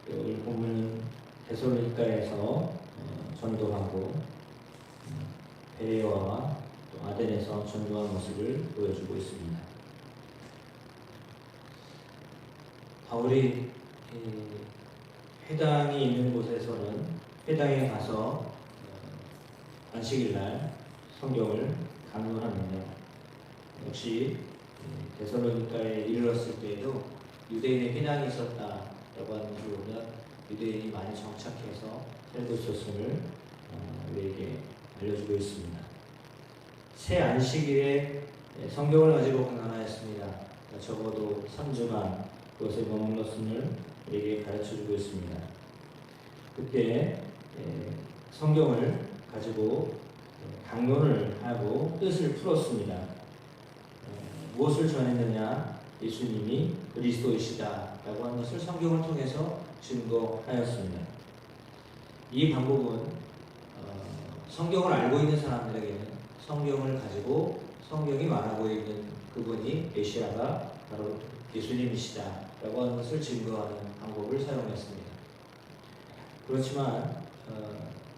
오늘 본문은 데살로니가에서 전도하고 베레아와 또 아덴에서 전도한 모습을 보여주고 있습니다. 바울이 회당이 있는 곳에서는 회당에 가서 안식일날 성경을 강론하는데, 역시 데살로니가에 이르렀을 때에도 유대인의 회당이 있었다라고 하는 것을 보면 유대인이 많이 정착해서 살고 있었음을 우리에게 알려주고 있습니다. 새 안식일에 성경을 가지고 강론하였습니다. 적어도 3주간 그것에 머물렀음을 우리에게 가르쳐주고 있습니다. 그때 성경을 가지고 강론을 하고 뜻을 풀었습니다. 무엇을 전했느냐? 예수님이 그리스도이시다 라고 하는 것을 성경을 통해서 증거하였습니다. 이 방법은 성경을 알고 있는 사람들에게는 성경을 가지고 성경이 말하고 있는 그분이 메시아가 바로 예수님이시다 라고 하는 것을 증거하는 방법을 사용했습니다. 그렇지만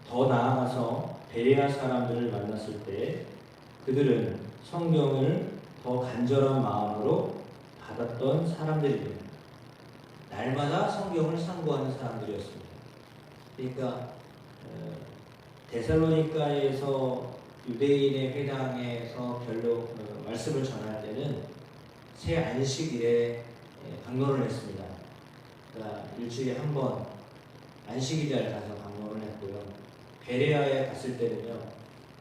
더 나아가서 베레아 사람들을 만났을 때 그들은 성경을 더 간절한 마음으로 받았던 사람들입니다. 날마다 성경을 상고하는 사람들이었습니다. 그러니까 데살로니가에서 유대인의 회당에서 별로 말씀을 전할 때는 새 안식일에 강론을 했습니다. 그러니까 일주일에 한 번 안식일에 가서 강론을 했고요. 베레아에 갔을 때는요,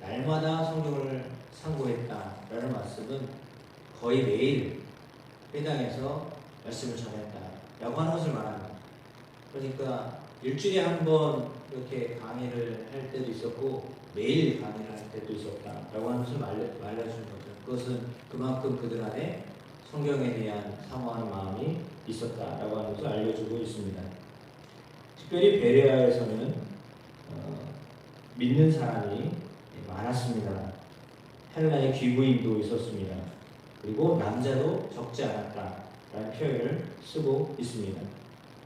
날마다 성경을 상고했다라는 말씀은 거의 매일 회당에서 말씀을 전했다라고 하는 것을 말합니다. 그러니까 일주일에 한 번 이렇게 강의를 할 때도 있었고 매일 강의를 할 때도 있었다라고 하는 것을 말려주는 거죠. 그것은 그만큼 그들 안에 성경에 대한 사모하는 마음이 있었다라고 하는 것을 알려주고 있습니다. 특별히 베레아에서는 믿는 사람이 많았습니다. 헬라의 귀부인도 있었습니다. 그리고 남자도 적지 않았다라는 표현을 쓰고 있습니다.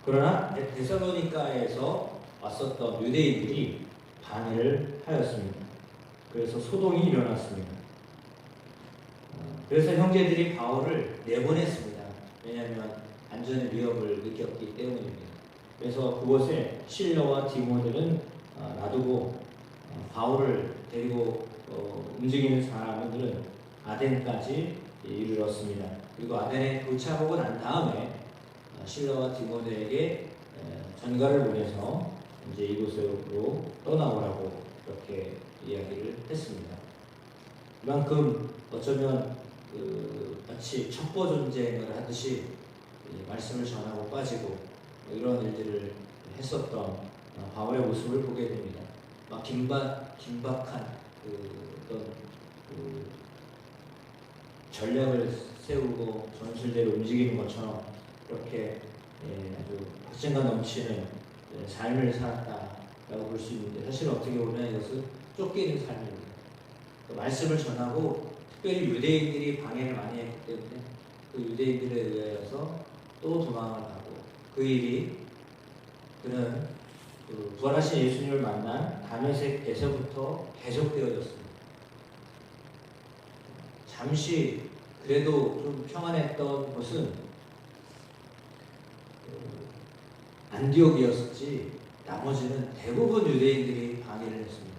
그러나 데살로니가에서 왔었던 유대인들이 반의를 하였습니다. 그래서 소동이 일어났습니다. 그래서 형제들이 바울을 내보냈습니다. 왜냐하면 안전의 위협을 느꼈기 때문입니다. 그래서 그곳에 실라와 디모데는 놔두고 바울을 데리고 움직이는 사람들은 아덴까지 이르렀습니다. 그리고 아덴에 도착하고 난 다음에 실라와 디모데에게 전가를 보내서 이제 이곳으로 떠나오라고 이렇게 이야기를 했습니다. 그만큼 어쩌면 마치 첩보 전쟁을 하듯이 말씀을 전하고 빠지고 이런 일들을 했었던 바울의 모습을 보게 됩니다. 막 긴박한 어떤 전략을 세우고 전술대로 움직이는 것처럼 그렇게 아주 박진감 넘치는 삶을 살았다라고 볼 수 있는데, 사실 어떻게 보면 이것은 쫓기는 삶입니다. 말씀을 전하고 특별히 유대인들이 방해를 많이 했기 때문에 그 유대인들에 의해서 또 도망을 가고, 그 일이 그는 부활하신 예수님을 만난 다메섹에서부터 계속되어졌습니다. 잠시 그래도 좀 평안했던 곳은 안디옥이었지 나머지는 대부분 유대인들이 방해를 했습니다.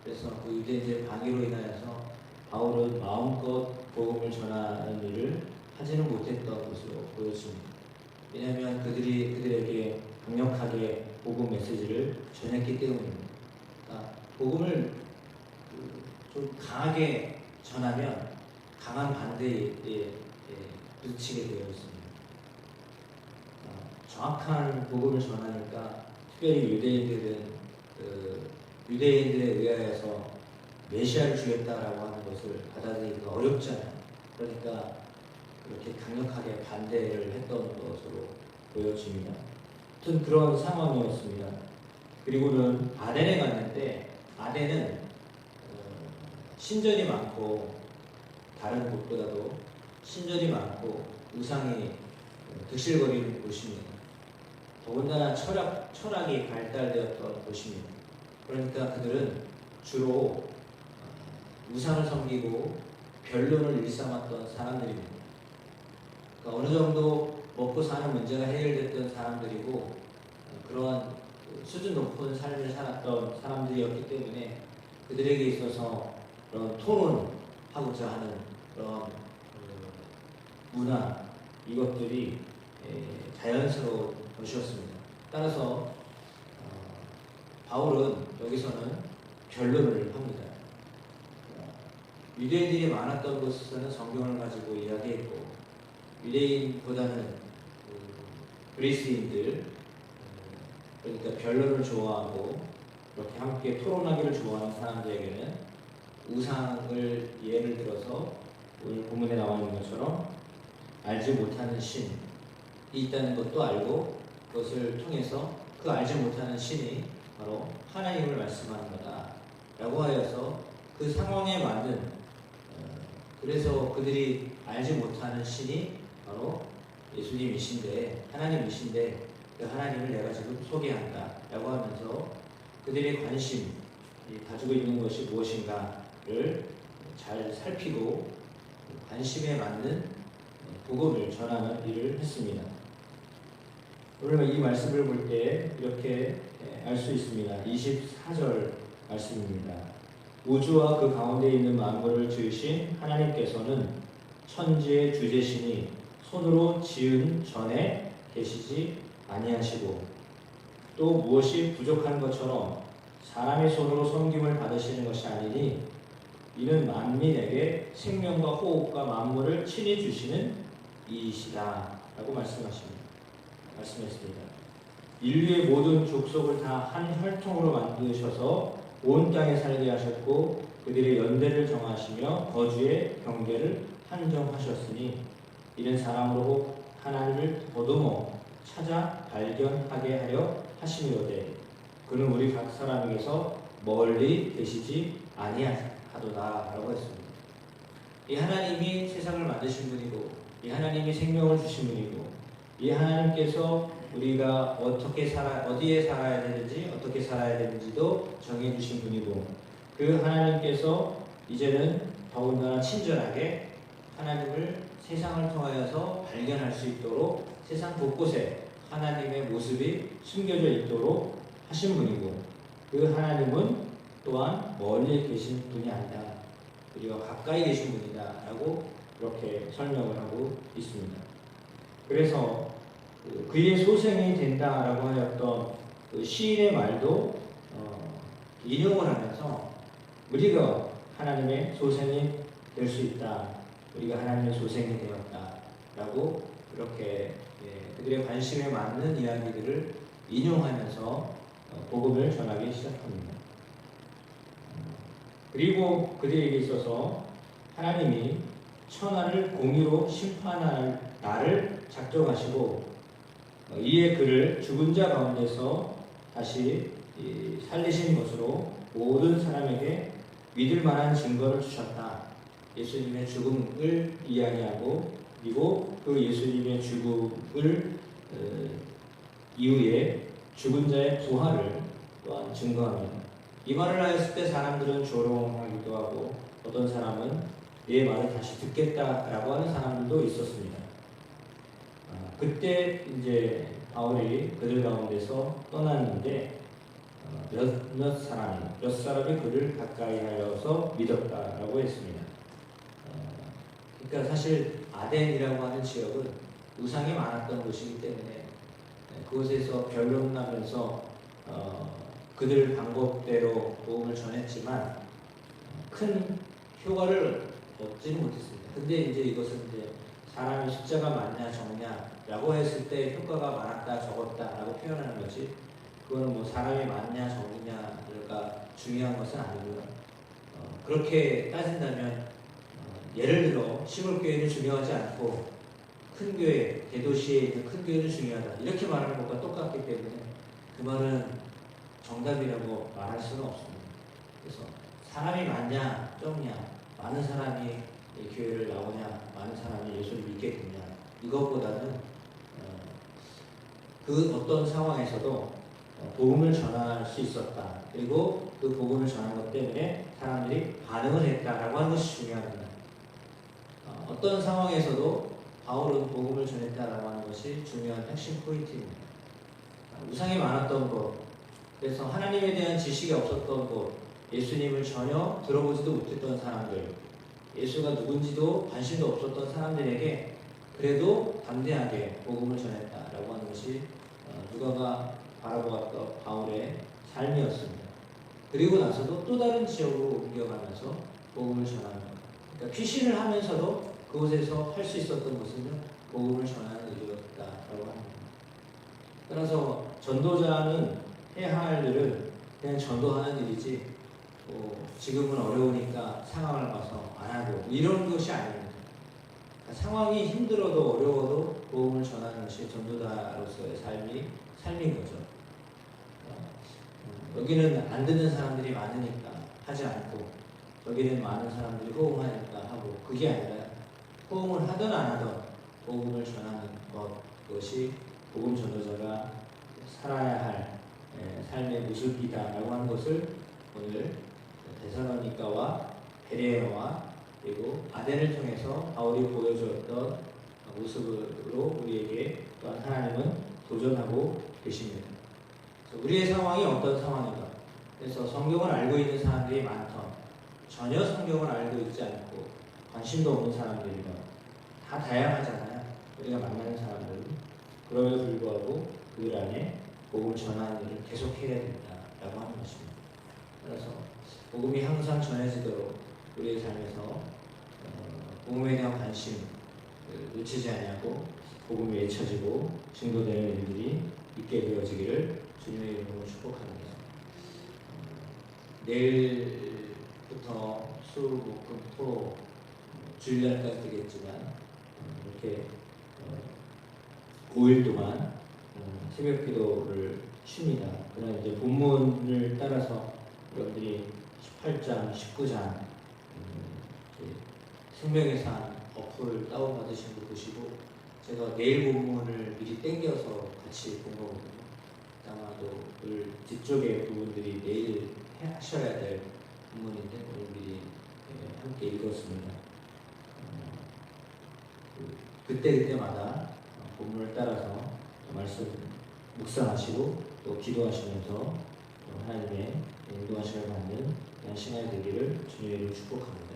그래서 그 유대인들의 방해로 인하여서 바울은 마음껏 복음을 전하는 일을 하지는 못했던 것으로 보여집니다. 왜냐하면 그들에게 강력하게 복음 메시지를 전했기 때문입니다. 그러니까 복음을 좀 강하게 전하면 강한 반대에 부딪히게 되어 있습니다. 정확한 복음을 전하니까 특별히 유대인들에 의하여서 메시아를 주겠다라고 하는 것을 받아들이기가 어렵잖아요. 그러니까 그렇게 강력하게 반대를 했던 것으로 보여집니다. 아무튼 그런 상황이었습니다. 그리고는 아덴에 갔는데, 아덴은 신전이 많고 다른 곳보다도 신전이 많고 우상이 득실거리는 곳입니다. 더군다나 철학이 발달되었던 곳입니다. 그러니까 그들은 주로 우상을 섬기고 변론을 일삼았던 사람들입니다. 그러니까 어느 정도 먹고 사는 문제가 해결됐던 사람들이고 그러한 수준 높은 삶을 살았던 사람들이었기 때문에 그들에게 있어서 그런 토론하고자 하는 그런 문화 이것들이 자연스러운 것이었습니다. 따라서 바울은 여기서는 변론을 합니다. 유대인들이 많았던 곳에서는 성경을 가지고 이야기했고 유대인보다는 그리스인들 그러니까 변론을 좋아하고 그렇게 함께 토론하기를 좋아하는 사람들에게는 우상을 예를 들어서 오늘 본문에 나와 있는 것처럼 알지 못하는 신이 있다는 것도 알고 그것을 통해서 그 알지 못하는 신이 바로 하나님을 말씀하는 거다 라고 하여서 그 상황에 맞는 그래서 그들이 알지 못하는 신이 바로 예수님이신데 하나님이신데 그 하나님을 내가 지금 소개한다 라고 하면서 그들의 관심이 가지고 있는 것이 무엇인가를 잘 살피고 관심에 맞는 복음을 전하는 일을 했습니다. 오늘 이 말씀을 볼 때 이렇게 알 수 있습니다. 24절 말씀입니다. 우주와 그 가운데 있는 만물을 지으신 하나님께서는 천지의 주재신이 손으로 지은 전에 계시지 아니하시고 또 무엇이 부족한 것처럼 사람의 손으로 섬김을 받으시는 것이 아니니 이는 만민에게 생명과 호흡과 만물을 친히 주시는 이이시다 라고 말씀했습니다. 인류의 모든 족속을 다 한 혈통으로 만드셔서 온 땅에 살게 하셨고 그들의 연대를 정하시며 거주의 경계를 한정하셨으니 이는 사람으로 하나님을 더듬어 찾아 발견하게 하려 하심이로되 그는 우리 각 사람에게서 멀리 계시지 아니하도다 라고 했습니다. 이 하나님이 세상을 만드신 분이고 이 하나님이 생명을 주신 분이고 이 하나님께서 우리가 어디에 살아야 되는지 어떻게 살아야 되는지도 정해주신 분이고 그 하나님께서 이제는 더군다나 친절하게 하나님을 세상을 통하여서 발견할 수 있도록 세상 곳곳에 하나님의 모습이 숨겨져 있도록 하신 분이고 그 하나님은 또한 멀리 계신 분이 아니다. 우리가 가까이 계신 분이다 라고 그렇게 설명을 하고 있습니다. 그래서 그의 소생이 된다라고 하였던 그 시인의 말도 인용을 하면서 우리가 하나님의 소생이 될 수 있다. 우리가 하나님의 소생이 되었다라고 그렇게 그들의 관심에 맞는 이야기들을 인용하면서 복음을 전하기 시작합니다. 그리고 그들에게 있어서 하나님이 천하를 공의로 심판할 날을 작정하시고 이에 그를 죽은 자 가운데서 다시 살리신 것으로 모든 사람에게 믿을 만한 증거를 주셨다. 예수님의 죽음을 이야기하고 그리고 그 예수님의 죽음을 이후에 죽은 자의 부활을 또한 증거합니다. 이 말을 하였을 때 사람들은 조롱하기도 하고 어떤 사람은 내 말을 다시 듣겠다라고 하는 사람들도 있었습니다. 그때 이제 바울이 그들 가운데서 떠났는데 몇 사람이 그를 가까이 하여서 믿었다라고 했습니다. 그러니까 사실 아덴이라고 하는 지역은 우상이 많았던 곳이기 때문에 그곳에서 변론하면서 그들 방법대로 복음을 전했지만 큰 효과를 얻지는 못했습니다. 근데 이제 이것은 이제 사람이 숫자가 많냐 적냐라고 했을 때 효과가 많았다 적었다라고 표현하는 거지. 그거는 뭐 사람이 많냐 적느냐가 중요한 것은 아니고요. 그렇게 따진다면 예를 들어 시골교회는 중요하지 않고 큰 교회, 대도시에 있는 큰 교회는 중요하다 이렇게 말하는 것과 똑같기 때문에 그 말은 정답이라고 말할 수는 없습니다. 그래서 사람이 많냐 적냐 많은 사람이 교회를 나오냐 많은 사람이 예수를 믿게 되냐 이것보다는 그 어떤 상황에서도 복음을 전할 수 있었다. 그리고 그 복음을 전한 것 때문에 사람들이 반응을 했다라고 하는 것이 중요합니다. 어떤 상황에서도 바울은 복음을 전했다라고 하는 것이 중요한 핵심 포인트입니다. 우상이 많았던 곳, 그래서 하나님에 대한 지식이 없었던 곳, 예수님을 전혀 들어보지도 못했던 사람들, 예수가 누군지도 관심도 없었던 사람들에게 그래도 담대하게 복음을 전했다라고 하는 것이 누가가 바라보았던 바울의 삶이었습니다. 그리고 나서도 또 다른 지역으로 옮겨가면서 복음을 전하는 것. 그러니까 피신을 하면서도 그곳에서 할 수 있었던 것은 복음을 전하는 일이었다라고 합니다. 따라서 전도자는 해야 할 일은 그냥 전도하는 일이지 지금은 어려우니까 상황을 봐서 안 하고 이런 것이 아닙니다. 그러니까 상황이 힘들어도 어려워도 복음을 전하는 것이 전도자로서의 삶인 거죠. 여기는 안 듣는 사람들이 많으니까 하지 않고 여기는 많은 사람들이 호응하니까 하고 그게 아니라 호응을 하든 안 하든 복음을 전하는 것이 복음 전도자가 살아야 할 삶의 모습이다라고 하는 것을 오늘 데살로니가와 베레아와 그리고 아덴을 통해서 바울이 보여주었던 모습으로 우리에게 또한 하나님은 도전하고 계십니다. 우리의 상황이 어떤 상황인가? 그래서 성경을 알고 있는 사람들이 많던 전혀 성경을 알고 있지 않고 관심도 없는 사람들이건 다 다양하잖아요. 우리가 만나는 사람들은 그럼에도 불구하고 그 안에 복음을 전하는 일을 계속해야 된다라고 하는 것입니다. 그래서 복음이 항상 전해지도록 우리의 삶에서 복음에 대한 관심 놓치지 않냐고 복음이 외쳐지고 증거되는 일들이 있게 되어지기를 주님의 이름으로 축복합니다. 내일부터 수, 목, 금, 토 주일날까지 되겠지만 이렇게 5일 동안 새벽 기도를 쉽니다. 그러나 이제 본문을 따라서 여러분들이 18장, 19장 생명의 산 어플을 다운받으신 거 보시고 제가 내일 본문을 미리 땡겨서 같이 본 거거든요. 아마도 그 뒤쪽에 부분들이 내일 하셔야 될 본문인데 오늘 미리 함께 읽었습니다. 그때마다 본문을 따라서 말씀 묵상하시고 또 기도하시면서 하나님의 인도하심을 받는 그런 시간이 되기를 주님의 이름으로 축복합니다.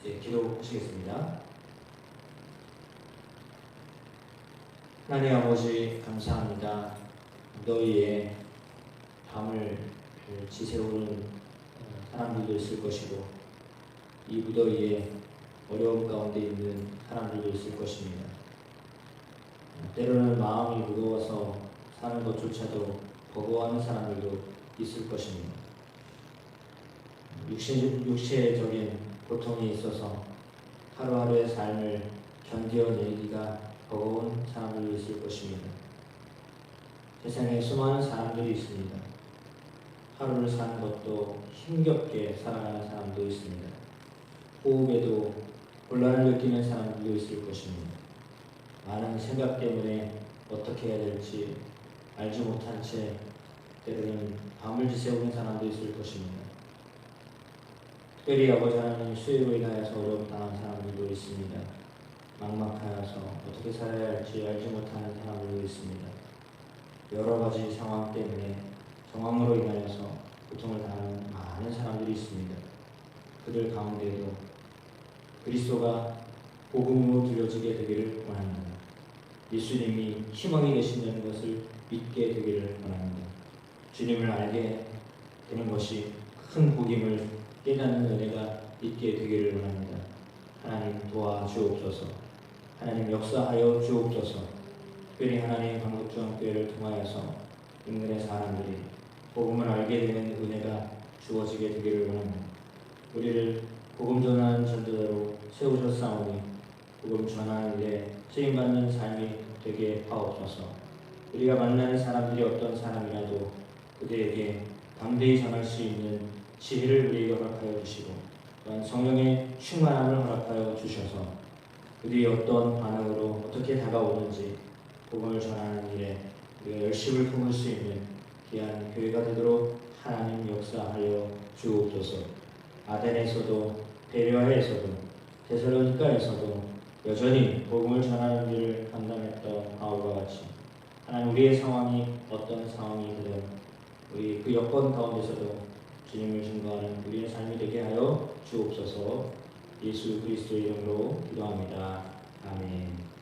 이제 기도하시겠습니다. 하나님 아버지 감사합니다. 너희의 밤을 지새우는 사람들도 있을 것이고 이 무더위에 어려움 가운데 있는 사람들도 있을 것입니다. 때로는 마음이 무거워서 사는 것조차도 버거워하는 사람들도 있을 것입니다. 육체적인 고통이 있어서 하루하루의 삶을 견뎌내기가 버거운 사람들도 있을 것입니다. 세상에 수많은 사람들이 있습니다. 하루를 사는 것도 힘겹게 살아가는 사람도 있습니다. 호흡에도 곤란을 느끼는 사람들도 있을 것입니다. 많은 생각 때문에 어떻게 해야 될지 알지 못한 채 때로는 밤을 지새우는 사람도 있을 것입니다. 특별히 아버지 하나님 수혜로 인하여서 어려움 당한 사람들도 있습니다. 막막하여서 어떻게 살아야 할지 알지 못하는 사람들도 있습니다. 여러 가지 상황 때문에 정황으로 인하여서 고통을 당하는 많은 사람들이 있습니다. 그들 가운데도 그리스도가 복음으로 들려지게 되기를 원합니다. 예수님이 희망이 되신다는 것을 믿게 되기를 원합니다. 주님을 알게 되는 것이 큰 복임을 깨닫는 은혜가 있게 되기를 원합니다. 하나님 도와주옵소서. 하나님 역사하여 주옵소서. 특별히 하나님 한국중앙교회를 통하여서 인근의 사람들이 복음을 알게 되는 은혜가 주어지게 되기를 원합니다. 우리를 복음 전하는 전도자로 세우셨사오니 복음 전하는 일에 쓰임받는 삶이 되게 하옵소서. 우리가 만나는 사람들이 어떤 사람이라도 그들에게 담대히 전할 수 있는 지혜를 우리에게 허락하여 주시고 또한 성령의 충만함을 허락하여 주셔서 그들이 어떤 반응으로 어떻게 다가오는지 복음을 전하는 일에 우리가 열심을 품을 수 있는 귀한 교회가 되도록 하나님 역사하여 주옵소서. 아덴에서도 베레아에서도 데살로니가에서도 여전히 복음을 전하는 일을 감당했던 바울과 같이 하나님 우리의 상황이 어떤 상황이든 우리 그 여건 가운데서도 주님을 증거하는 우리의 삶이 되게 하여 주옵소서. 예수 그리스도의 이름으로 기도합니다. 아멘.